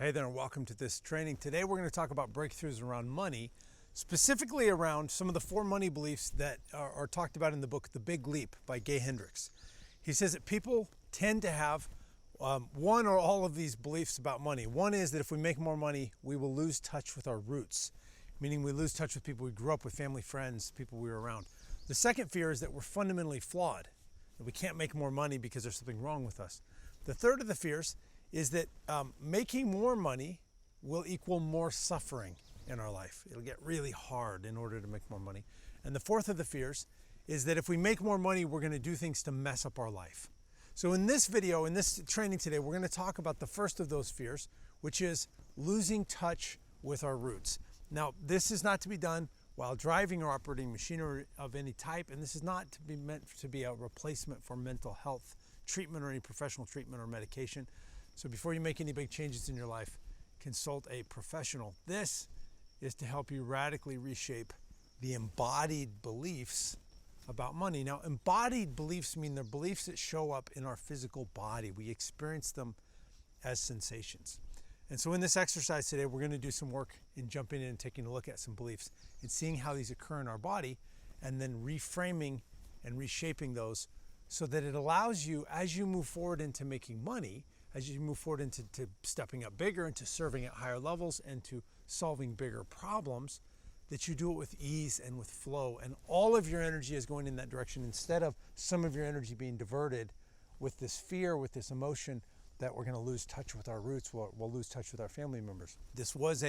Hey there and welcome to this training. Today we're going to talk about breakthroughs around money, specifically around some of the 4 money beliefs that are talked about in the book, The Big Leap by Gay Hendricks. He says that people tend to have one or all of these beliefs about money. One is that if we make more money, we will lose touch with our roots, meaning we lose touch with people we grew up with, family, friends, people we were around. The second fear is that we're fundamentally flawed, that we can't make more money because there's something wrong with us. The third of the fears is that making more money will equal more suffering in our life. It'll get really hard in order to make more money. And the fourth of the fears is that if we make more money, we're going to do things to mess up our life. So in this video, in this training today, we're going to talk about the first of those fears, which is losing touch with our roots. Now, this is not to be done while driving or operating machinery of any type, and this is not to be meant to be a replacement for mental health treatment or any professional treatment or medication. So before you make any big changes in your life, consult a professional. This is to help you radically reshape the embodied beliefs about money. Now, embodied beliefs mean they're beliefs that show up in our physical body. We experience them as sensations. And so in this exercise today, we're going to do some work in jumping in and taking a look at some beliefs and seeing how these occur in our body, and then reframing and reshaping those so that it allows you, as you move forward into making money, as you move forward into stepping up bigger, into serving at higher levels, and to solving bigger problems, that you do it with ease and with flow, and all of your energy is going in that direction instead of some of your energy being diverted with this fear, with this emotion that we're going to lose touch with our roots, we'll lose touch with our family members. This was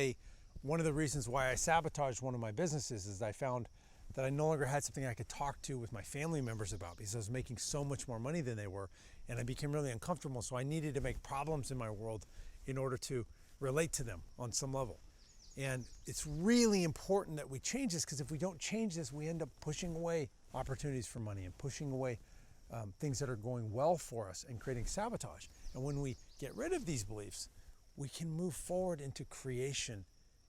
one of the reasons why I sabotaged one of my businesses, is I found that I no longer had something I could talk to with my family members about because I was making so much more money than they were, and I became really uncomfortable. So I needed to make problems in my world in order to relate to them on some level. And it's really important that we change this, because if we don't change this, we end up pushing away opportunities for money and pushing away things that are going well for us and creating sabotage. And when we get rid of these beliefs, we can move forward into creation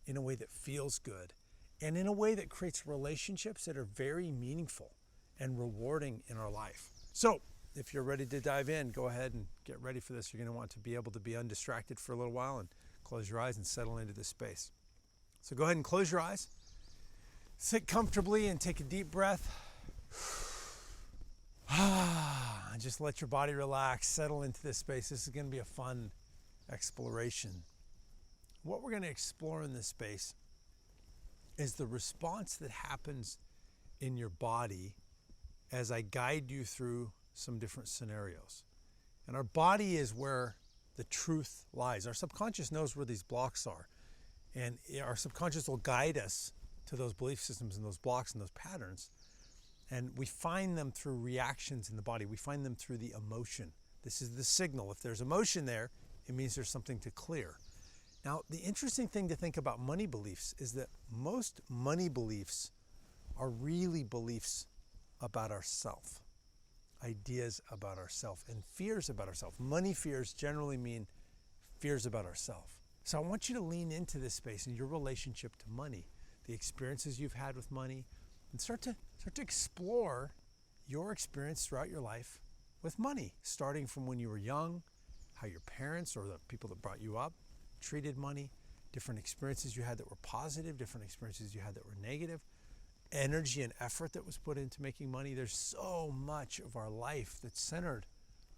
in a way that feels good, and in a way that creates relationships that are very meaningful and rewarding in our life. So if you're ready to dive in, go ahead and get ready for this. You're going to want to be able to be undistracted for a little while and close your eyes and settle into this space. So go ahead and close your eyes. Sit comfortably and take a deep breath. And just let your body relax, settle into this space. This is going to be a fun exploration. What we're going to explore in this space is the response that happens in your body as I guide you through some different scenarios. And our body is where the truth lies. Our subconscious knows where these blocks are, and our subconscious will guide us to those belief systems and those blocks and those patterns. And we find them through reactions in the body. We find them through the emotion. This is the signal. If there's emotion there, it means there's something to clear. Now, the interesting thing to think about money beliefs is that most money beliefs are really beliefs about ourself, ideas about ourself, and fears about ourself. Money fears generally mean fears about ourself. So I want you to lean into this space and your relationship to money, the experiences you've had with money, and start to explore your experience throughout your life with money, starting from when you were young, how your parents or the people that brought you up treated money, different experiences you had that were positive, different experiences you had that were negative, energy and effort that was put into making money. There's so much of our life that's centered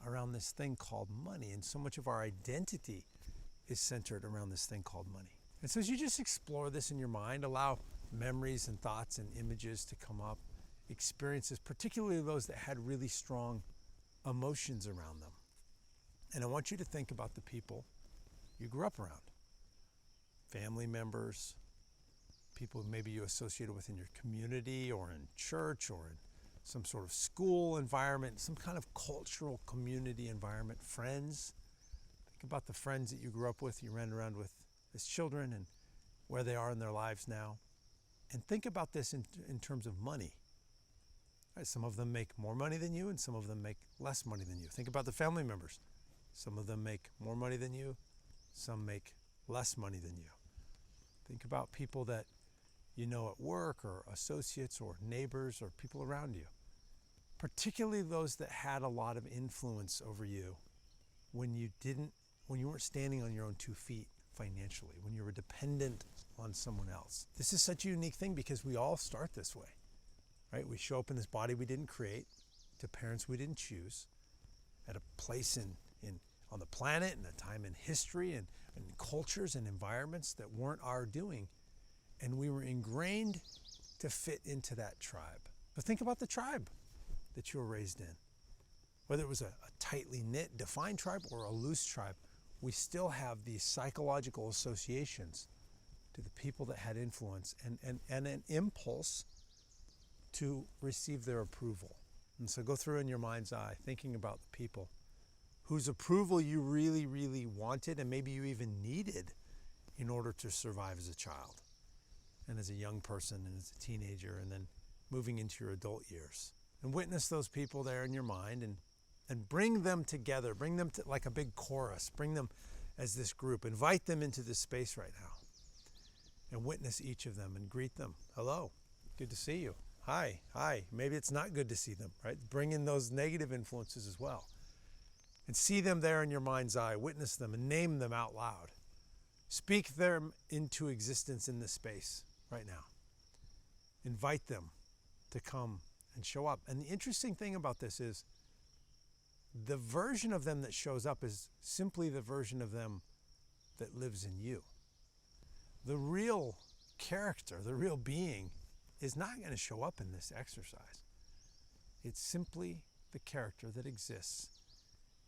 around this thing called money, and so much of our identity is centered around this thing called money. And so as you just explore this in your mind, allow memories and thoughts and images to come up, experiences, particularly those that had really strong emotions around them. And I want you to think about the people you grew up around, family members, people maybe you associated with in your community or in church or in some sort of school environment, some kind of cultural community environment, friends. Think about the friends that you grew up with, you ran around with as children, and where they are in their lives now. And think about this in terms of money. Right, some of them make more money than you, and some of them make less money than you. Think about the family members. Some of them make more money than you, some make less money than you. Think about people that you know at work, or associates, or neighbors, or people around you. Particularly those that had a lot of influence over you when you weren't standing on your own 2 feet financially, when you were dependent on someone else. This is such a unique thing because we all start this way, right? We show up in this body we didn't create, to parents we didn't choose, at a place on the planet and a time in history and cultures and environments that weren't our doing. And we were ingrained to fit into that tribe. But think about the tribe that you were raised in. Whether it was a tightly knit, defined tribe or a loose tribe, we still have these psychological associations to the people that had influence and an impulse to receive their approval. And so go through in your mind's eye, thinking about the people whose approval you really, really wanted and maybe you even needed in order to survive as a child and as a young person and as a teenager and then moving into your adult years. And witness those people there in your mind and bring them together, bring them to like a big chorus, bring them as this group, invite them into this space right now and witness each of them and greet them. Hello, good to see you. Hi. Maybe it's not good to see them, right? Bring in those negative influences as well. And see them there in your mind's eye, witness them and name them out loud. Speak them into existence in this space right now. Invite them to come and show up. And the interesting thing about this is the version of them that shows up is simply the version of them that lives in you. The real character, the real being is not going to show up in this exercise. It's simply the character that exists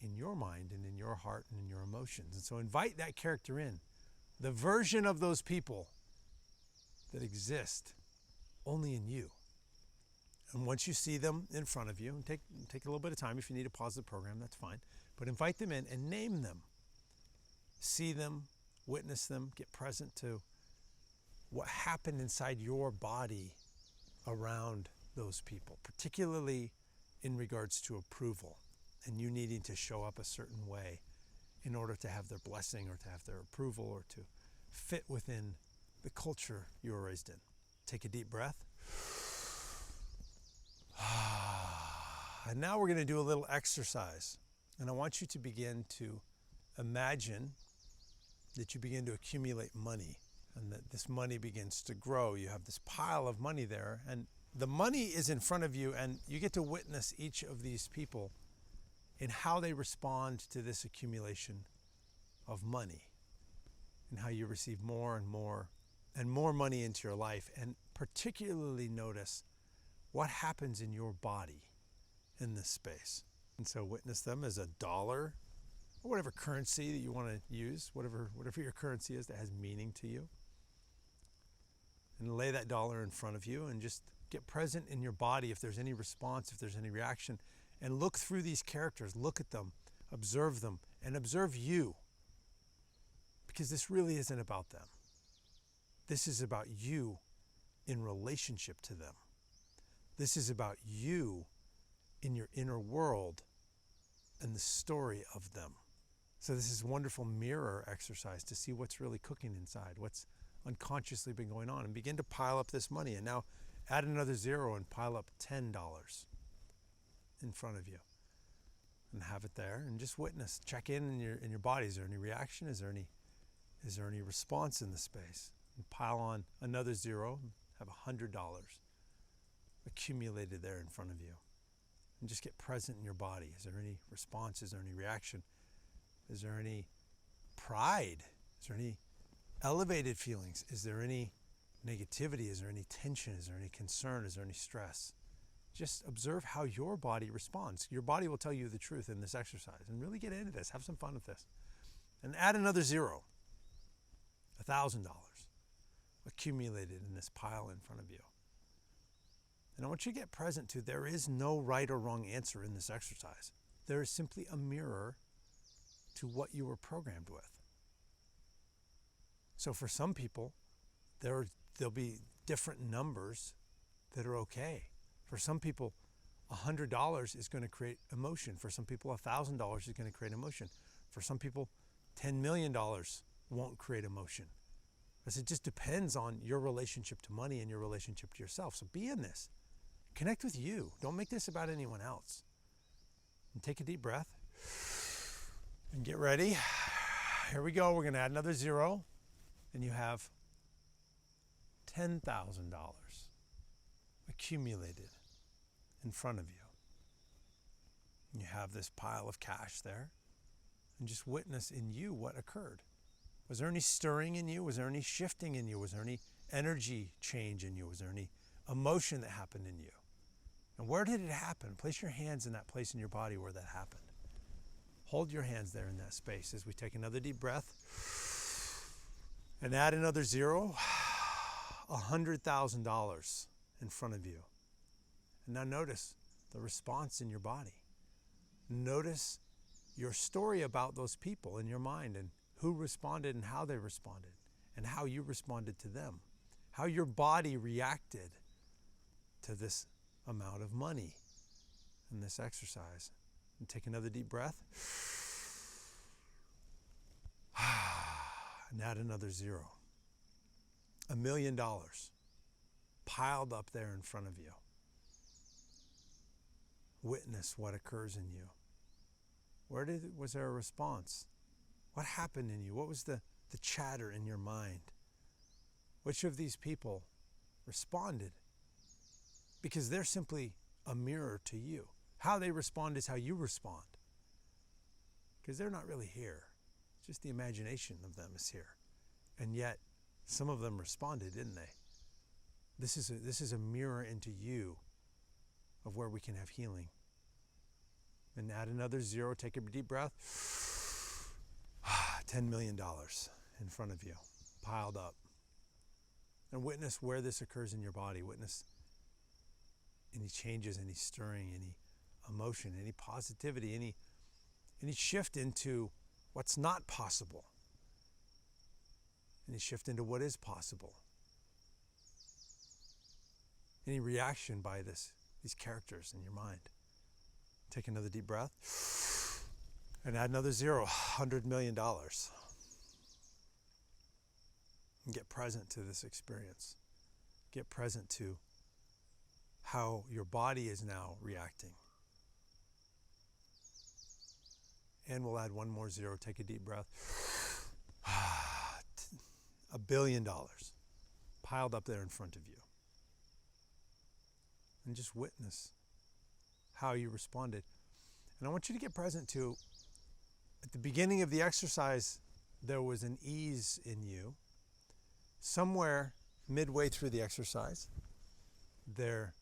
in your mind and in your heart and in your emotions. And so invite that character in, the version of those people that exist only in you. And once you see them in front of you, and take a little bit of time, if you need to pause the program, that's fine, but invite them in and name them. See them, witness them, get present to what happened inside your body around those people, particularly in regards to approval and you needing to show up a certain way in order to have their blessing or to have their approval or to fit within the culture you were raised in. Take a deep breath. And now we're going to do a little exercise. And I want you to begin to imagine that you begin to accumulate money and that this money begins to grow. You have this pile of money there and the money is in front of you and you get to witness each of these people in how they respond to this accumulation of money and how you receive more and more money into your life, and particularly notice what happens in your body in this space. And so witness them as a dollar or whatever currency that you want to use, whatever your currency is that has meaning to you. And lay that dollar in front of you and just get present in your body if there's any response, if there's any reaction. And look through these characters, look at them, and observe you. Because this really isn't about them. This is about you in relationship to them. This is about you in your inner world and the story of them. So this is a wonderful mirror exercise to see what's really cooking inside, what's unconsciously been going on, and begin to pile up this money. And now add another zero and pile up $10 in front of you and have it there and just witness, check in your body. Is there any reaction? Is there any response in the space? And pile on another zero, have $100 accumulated there in front of you. And just get present in your body. Is there any response? Is there any reaction? Is there any pride? Is there any elevated feelings? Is there any negativity? Is there any tension? Is there any concern? Is there any stress? Just observe how your body responds. Your body will tell you the truth in this exercise. And really get into this. Have some fun with this. And add another zero. $1,000 accumulated in this pile in front of you. And I want you to get present to, there is no right or wrong answer in this exercise. There is simply a mirror to what you were programmed with. So for some people, there'll be different numbers that are okay. For some people, $100 is going to create emotion. For some people, $1,000 is going to create emotion. For some people, $10 million won't create emotion. Because it just depends on your relationship to money and your relationship to yourself. So be in this. Connect with you. Don't make this about anyone else. And take a deep breath and get ready. Here we go. We're going to add another zero. And you have $10,000 accumulated in front of you. You have this pile of cash there. And just witness in you what occurred. Was there any stirring in you? Was there any shifting in you? Was there any energy change in you? Was there any emotion that happened in you? And where did it happen? Place your hands in that place in your body where that happened. Hold your hands there in that space as we take another deep breath and add another zero. $100,000 in front of you. And now notice the response in your body. Notice your story about those people in your mind and who responded and how they responded and how you responded to them. How your body reacted to this amount of money in this exercise. And take another deep breath. And add another zero. $1 million piled up there in front of you. Witness what occurs in you. Was there a response? What happened in you? What was the chatter in your mind? Which of these people responded? Because they're simply a mirror to you. How they respond is how you respond. Because they're not really here. It's just the imagination of them is here. And yet, some of them responded, didn't they? This is a mirror into you of where we can have healing. And add another zero, take a deep breath. $10 million in front of you, piled up. And witness where this occurs in your body. Witness any changes, any stirring, any emotion, any positivity, any shift into what's not possible. Any shift into what is possible. Any reaction by these characters in your mind. Take another deep breath and add another zero, $100 million. And get present to this experience. Get present to how your body is now reacting. And we'll add one more zero. Take a deep breath. $1 billion piled up there in front of you. And just witness how you responded. And I want you to get present to, at the beginning of the exercise, there was an ease in you. Somewhere midway through the exercise, there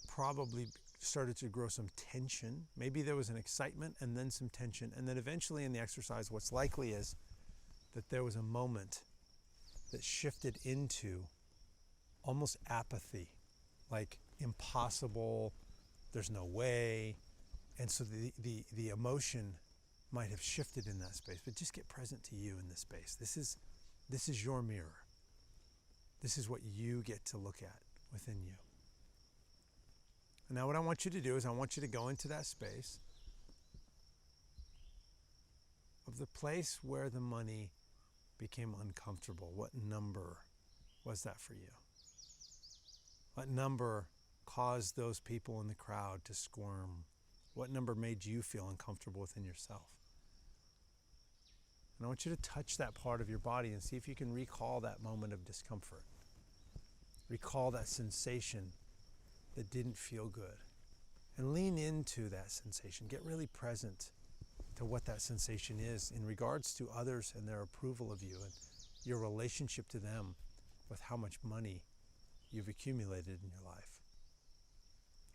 probably started to grow some tension. Maybe there was an excitement and then some tension. And then eventually in the exercise, what's likely is that there was a moment that shifted into almost apathy, like impossible, there's no way. And so the emotion might have shifted in that space, but just get present to you in this space. This is your mirror. This is what you get to look at within you. And now what I want you to do is I want you to go into that space of the place where the money became uncomfortable. What number was that for you? What number caused those people in the crowd to squirm? What number made you feel uncomfortable within yourself? And I want you to touch that part of your body and see if you can recall that moment of discomfort. Recall that sensation that didn't feel good. And lean into that sensation. Get really present to what that sensation is in regards to others and their approval of you and your relationship to them with how much money you've accumulated in your life.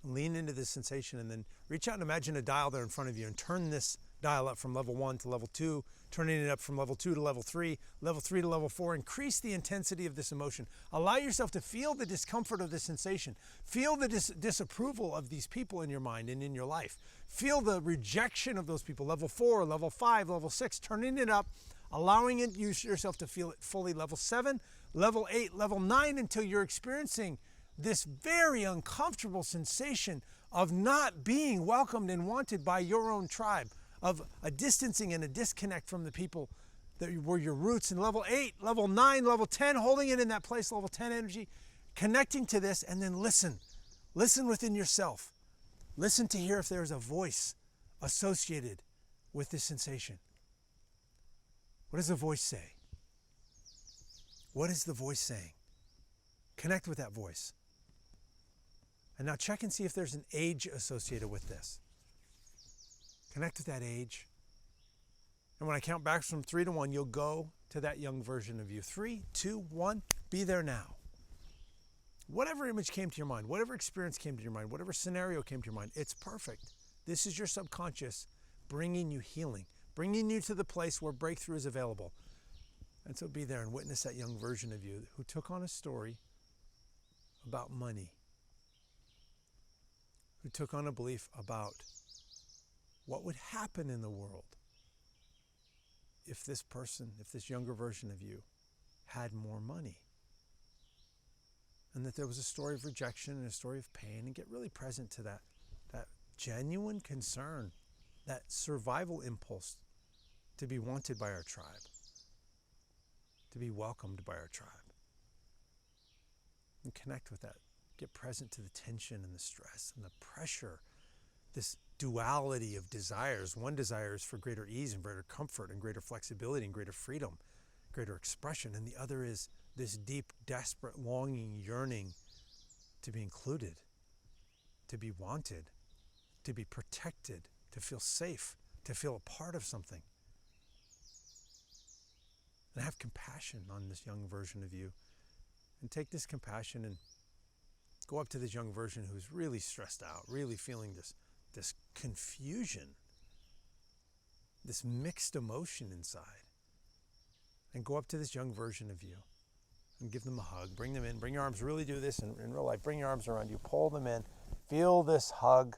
Lean into this sensation and then reach out and imagine a dial there in front of you and turn this dial up from level 1 to level 2, turning it up from level 2 to level 3 to level 4. Increase the intensity of this emotion. Allow yourself to feel the discomfort of this sensation. Feel the disapproval of these people in your mind and in your life. Feel the rejection of those people. Level 4, level 5, level 6, turning it up, allowing yourself to feel it fully. Level 7, level 8, level 9, until you're experiencing this very uncomfortable sensation of not being welcomed and wanted by your own tribe, of a distancing and a disconnect from the people that were your roots. In level 8, level 9, level 10, holding it in that place, level 10 energy, connecting to this, and then listen. Listen within yourself. Listen to hear if there's a voice associated with this sensation. What does the voice say? What is the voice saying? Connect with that voice. And now check and see if there's an age associated with this. Connect with that age. And when I count back from 3 to 1, you'll go to that young version of you. 3, 2, 1, be there now. Whatever image came to your mind, whatever experience came to your mind, whatever scenario came to your mind, it's perfect. This is your subconscious bringing you healing, bringing you to the place where breakthrough is available. And so be there and witness that young version of you who took on a story about money, who took on a belief about what would happen in the world if this person, if this younger version of you had more money. And that there was a story of rejection and a story of pain, and get really present to that genuine concern, that survival impulse to be wanted by our tribe, to be welcomed by our tribe. And connect with that. Get present to the tension and the stress and the pressure, this duality of desires. One desire is for greater ease and greater comfort and greater flexibility and greater freedom, greater expression. And the other is this deep, desperate longing, yearning to be included, to be wanted, to be protected, to feel safe, to feel a part of something. And have compassion on this young version of you. And take this compassion and go up to this young version who's really stressed out, really feeling this confusion, this mixed emotion inside. And go up to this young version of you and give them a hug. Bring them in. Bring your arms. Really do this in real life. Bring your arms around you. Pull them in. Feel this hug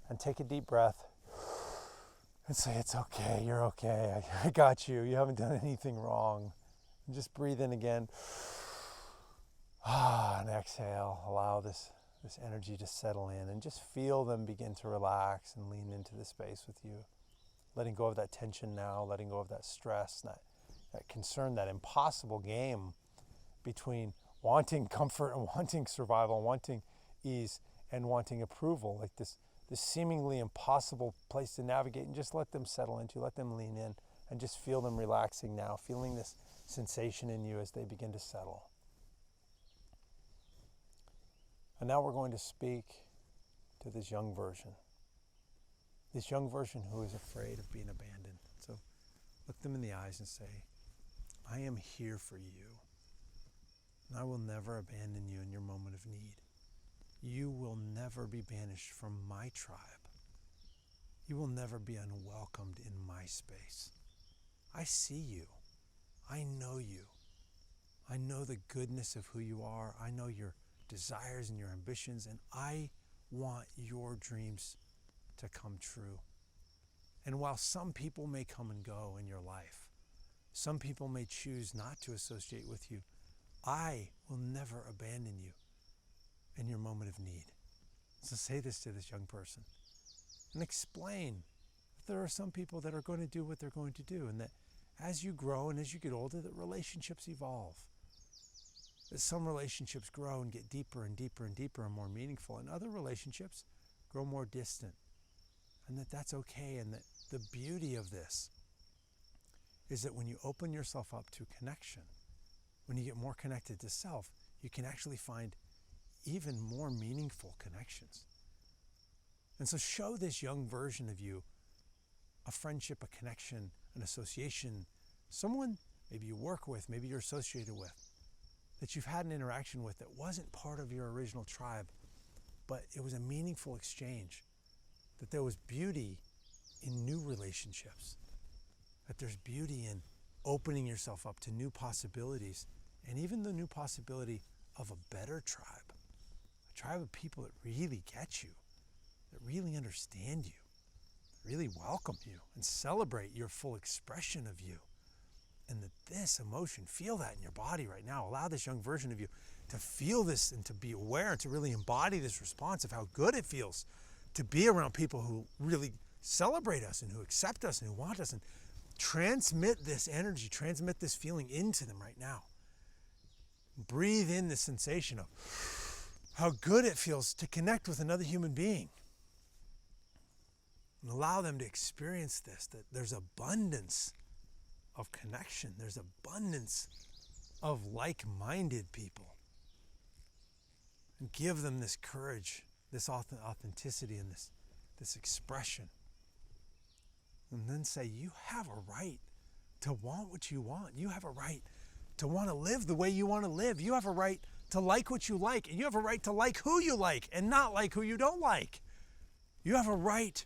and take a deep breath and say, it's okay. You're okay. I got you. You haven't done anything wrong. And just breathe in again. And exhale. Allow this energy to settle in and just feel them begin to relax and lean into the space with you. Letting go of that tension now, letting go of that stress, that concern, that impossible game between wanting comfort and wanting survival, wanting ease and wanting approval, like this seemingly impossible place to navigate, and just let them settle into, let them lean in and just feel them relaxing now, feeling this sensation in you as they begin to settle. And now we're going to speak to this young version who is afraid of being abandoned. So look them in the eyes and say, I am here for you, and I will never abandon you in your moment of need. You will never be banished from my tribe. You will never be unwelcomed in my space. I see you. I know you. I know the goodness of who you are. I know your desires and your ambitions, and I want your dreams to come true. And while some people may come and go in your life, some people may choose not to associate with you, I will never abandon you in your moment of need. So say this to this young person and explain that there are some people that are going to do what they're going to do, and that as you grow and as you get older, that relationships evolve. That some relationships grow and get deeper and deeper and deeper and more meaningful, and other relationships grow more distant. And that's okay, and that the beauty of this is that when you open yourself up to connection, when you get more connected to self, you can actually find even more meaningful connections. And so show this young version of you a friendship, a connection, an association, someone maybe you work with, maybe you're associated with, that you've had an interaction with that wasn't part of your original tribe, but it was a meaningful exchange, that there was beauty in new relationships, that there's beauty in opening yourself up to new possibilities, and even the new possibility of a better tribe, a tribe of people that really get you, that really understand you, that really welcome you and celebrate your full expression of you. And that this emotion, feel that in your body right now. Allow this young version of you to feel this and to be aware and to really embody this response of how good it feels to be around people who really celebrate us and who accept us and who want us, and transmit this energy, transmit this feeling into them right now. Breathe in the sensation of how good it feels to connect with another human being. And allow them to experience this, that there's abundance of connection. There's abundance of like-minded people. And give them this courage, this authenticity, and this expression. And then say, you have a right to want what you want. You have a right to want to live the way you want to live. You have a right to like what you like. And you have a right to like who you like and not like who you don't like. You have a right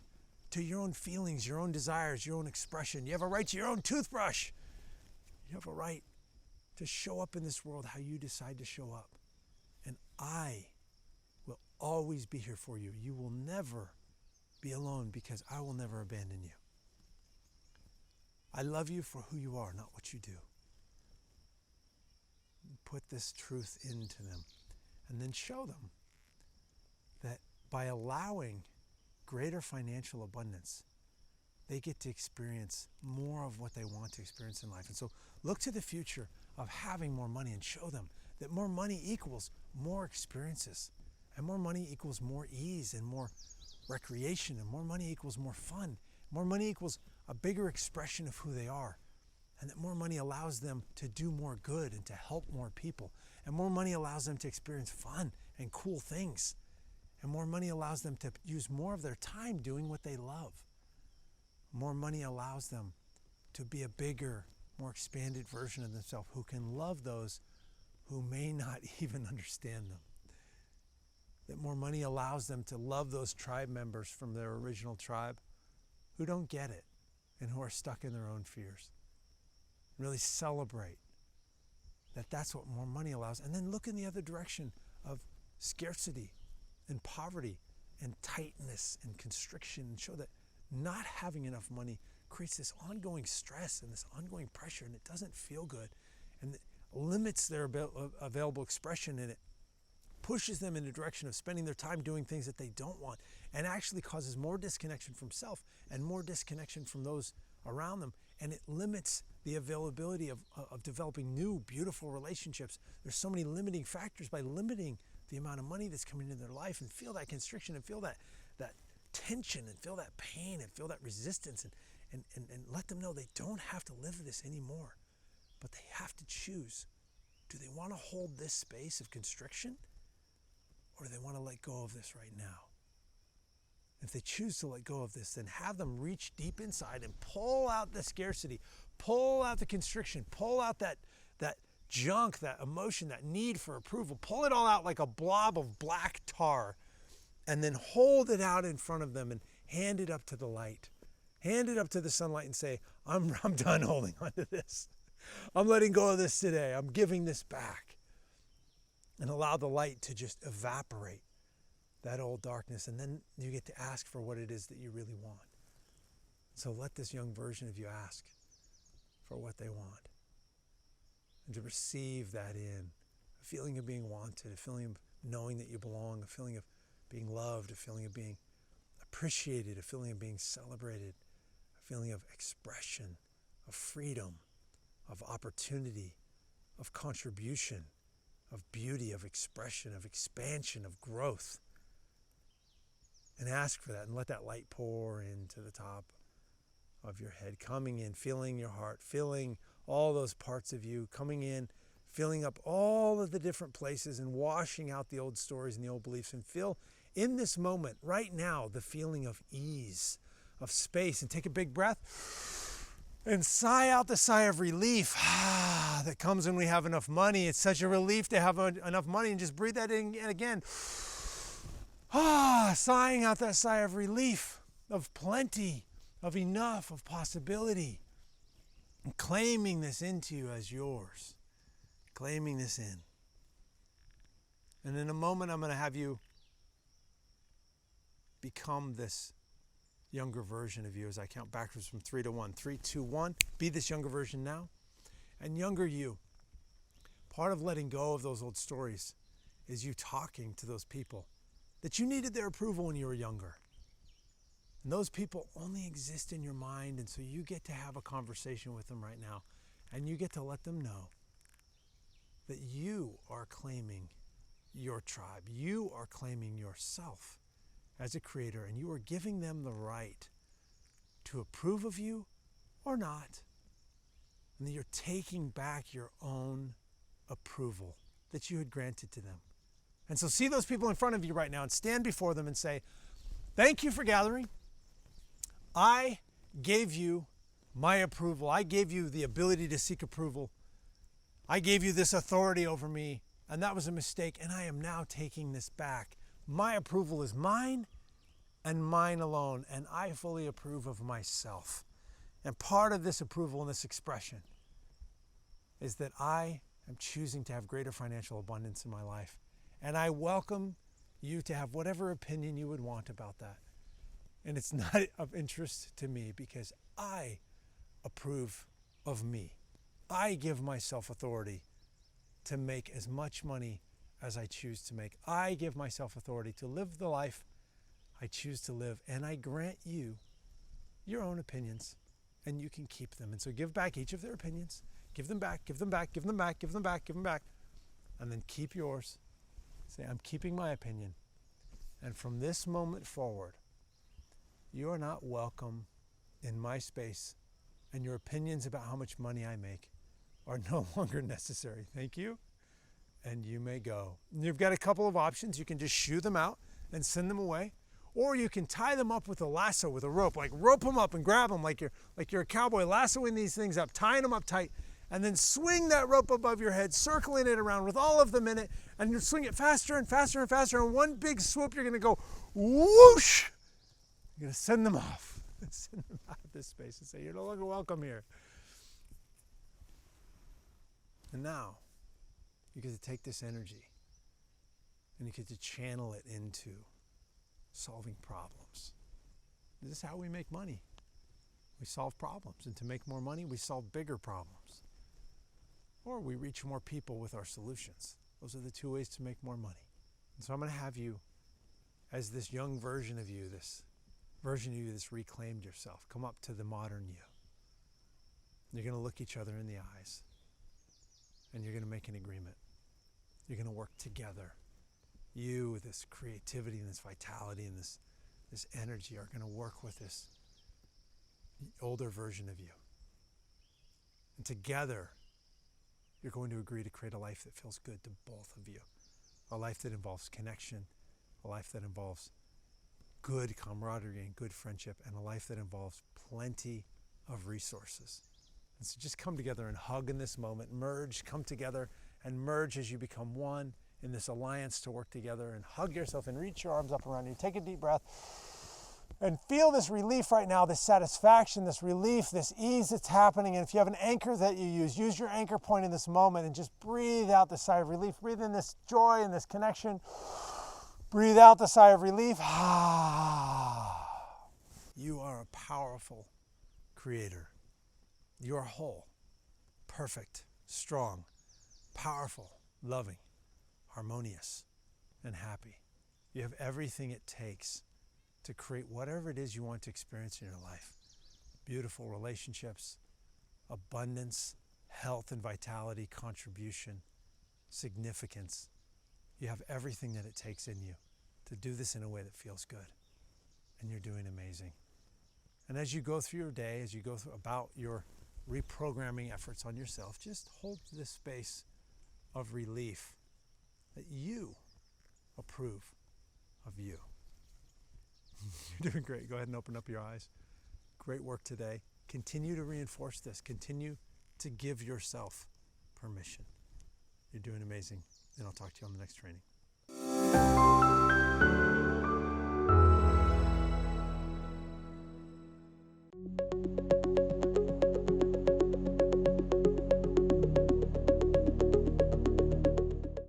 to your own feelings, your own desires, your own expression. You have a right to your own toothbrush. You have a right to show up in this world how you decide to show up. And I will always be here for you. You will never be alone because I will never abandon you. I love you for who you are, not what you do. Put this truth into them and then show them that by allowing greater financial abundance, they get to experience more of what they want to experience in life. And so look to the future of having more money and show them that more money equals more experiences, and more money equals more ease and more recreation, and more money equals more fun. More money equals a bigger expression of who they are, and that more money allows them to do more good and to help more people, and more money allows them to experience fun and cool things, and more money allows them to use more of their time doing what they love. More money allows them to be a bigger, more expanded version of themselves who can love those who may not even understand them. That more money allows them to love those tribe members from their original tribe who don't get it and who are stuck in their own fears. Really celebrate that that's what more money allows. And then look in the other direction of scarcity and poverty and tightness and constriction, and show that not having enough money creates this ongoing stress and this ongoing pressure, and it doesn't feel good, and it limits their available expression, and it pushes them in the direction of spending their time doing things that they don't want, and actually causes more disconnection from self and more disconnection from those around them, and it limits the availability of developing new, beautiful relationships. There's so many limiting factors by limiting the amount of money that's coming into their life, and feel that constriction and feel that tension and feel that pain and feel that resistance, and let them know they don't have to live this anymore, but they have to choose. Do they want to hold this space of constriction, or do they want to let go of this right now? If they choose to let go of this, then have them reach deep inside and pull out the scarcity, pull out the constriction, pull out that junk, that emotion, that need for approval, pull it all out like a blob of black tar, and then hold it out in front of them and hand it up to the light. Hand it up to the sunlight and say, I'm done holding on to this. I'm letting go of this today. I'm giving this back. And allow the light to just evaporate that old darkness. And then you get to ask for what it is that you really want. So let this young version of you ask for what they want. And to receive that in. A feeling of being wanted, a feeling of knowing that you belong, a feeling of being loved, a feeling of being appreciated, a feeling of being celebrated, a feeling of expression, of freedom, of opportunity, of contribution, of beauty, of expression, of expansion, of growth. And ask for that and let that light pour into the top of your head, coming in, filling your heart, filling all those parts of you, coming in, filling up all of the different places and washing out the old stories and the old beliefs, and feel in this moment, right now, the feeling of ease, of space. And take a big breath and sigh out the sigh of relief that comes when we have enough money. It's such a relief to have enough money, and just breathe that in again. Sighing out that sigh of relief, of plenty, of enough, of possibility, and claiming this into you as yours. Claiming this in. And in a moment, I'm going to have you become this younger version of you as I count backwards from 3 to 1. 3, 2, 1. Be this younger version now. And younger you, part of letting go of those old stories is you talking to those people that you needed their approval when you were younger. And those people only exist in your mind, and so you get to have a conversation with them right now, and you get to let them know that you are claiming your tribe. You are claiming yourself as a creator, and you are giving them the right to approve of you or not. and that you're taking back your own approval that you had granted to them. And so see those people in front of you right now and stand before them and say, thank you for gathering. I gave you my approval. I gave you the ability to seek approval. I gave you this authority over me, and that was a mistake, and I am now taking this back. My approval is mine and mine alone, and I fully approve of myself. And part of this approval and this expression is that I am choosing to have greater financial abundance in my life. And I welcome you to have whatever opinion you would want about that. And it's not of interest to me because I approve of me. I give myself authority to make as much money as I choose to make. I give myself authority to live the life I choose to live. And I grant you your own opinions, and you can keep them. And so give back each of their opinions. Give them back, give them back, give them back, give them back, give them back. And then keep yours. Say, I'm keeping my opinion. And from this moment forward, you are not welcome in my space, and your opinions about how much money I make are no longer necessary. Thank you. And you may go. And you've got a couple of options. You can just shoo them out and send them away. Or you can tie them up with a lasso, with a rope. Like rope them up and grab them like you're a cowboy, lassoing these things up, tying them up tight, and then swing that rope above your head, circling it around with all of them in it, and you swing it faster and faster and faster. And one big swoop, you're going to go whoosh. You're going to send them off. Send them out of this space and say, you're no longer welcome here. And now, you get to take this energy and you get to channel it into solving problems. This is how we make money. We solve problems. And to make more money, we solve bigger problems. Or we reach more people with our solutions. Those are the two ways to make more money. And so I'm going to have you, as this young version of you, this version of you that's reclaimed yourself, come up to the modern you. You're going to look each other in the eyes. And you're going to make an agreement. You're going to work together. You, with this creativity and this vitality and this energy, are going to work with this older version of you. And together, you're going to agree to create a life that feels good to both of you. A life that involves connection, a life that involves good camaraderie and good friendship, and a life that involves plenty of resources. And so just come together and hug in this moment, merge, come together and merge as you become one in this alliance to work together, and hug yourself and reach your arms up around you. Take a deep breath and feel this relief right now, this satisfaction, this relief, this ease that's happening. And if you have an anchor that you use your anchor point in this moment and just breathe out the sigh of relief. Breathe in this joy and this connection. Breathe out the sigh of relief. You are a powerful creator. You are whole, perfect, strong, powerful, loving, harmonious, and happy. You have everything it takes to create whatever it is you want to experience in your life. Beautiful relationships, abundance, health and vitality, contribution, significance. You have everything that it takes in you to do this in a way that feels good. And you're doing amazing. And as you go through your day, as you go through about your reprogramming efforts on yourself, just hold this space of relief that you approve of you. You're doing great. Go ahead and open up your eyes. Great work today. Continue to reinforce this. Continue to give yourself permission. You're doing amazing. And I'll talk to you on the next training.